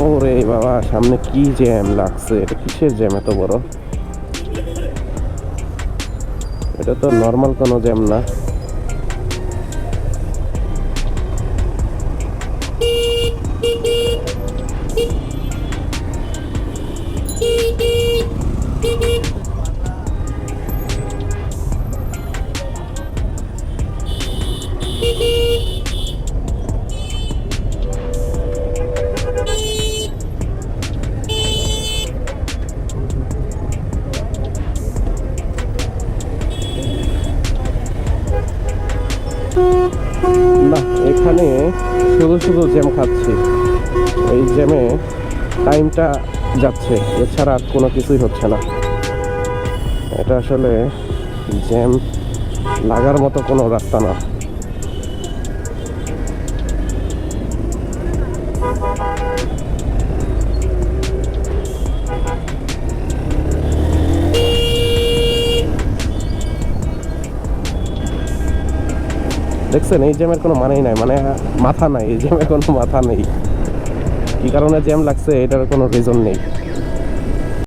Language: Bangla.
ওরে বাবা, সামনে কি জ্যাম লাগছে! এটা কিসের জ্যাম এত বড়? এটা তো নর্মাল কোনো জ্যাম না। না, এখানে শুধু শুধু জ্যাম খাচ্ছি। এই জ্যামে টাইমটা যাচ্ছে, এছাড়া আর কোনো কিছুই হচ্ছে না। এটা আসলে জ্যাম লাগার মতো কোনো রাস্তা না। দেখছেন, এই জ্যামের কোনো মানেই নাই, মানে মাথা নাই। এই জ্যামের কোনো মাথা নেই। কি কারণে জ্যাম লাগছে এটার কোনো রিজন নেই।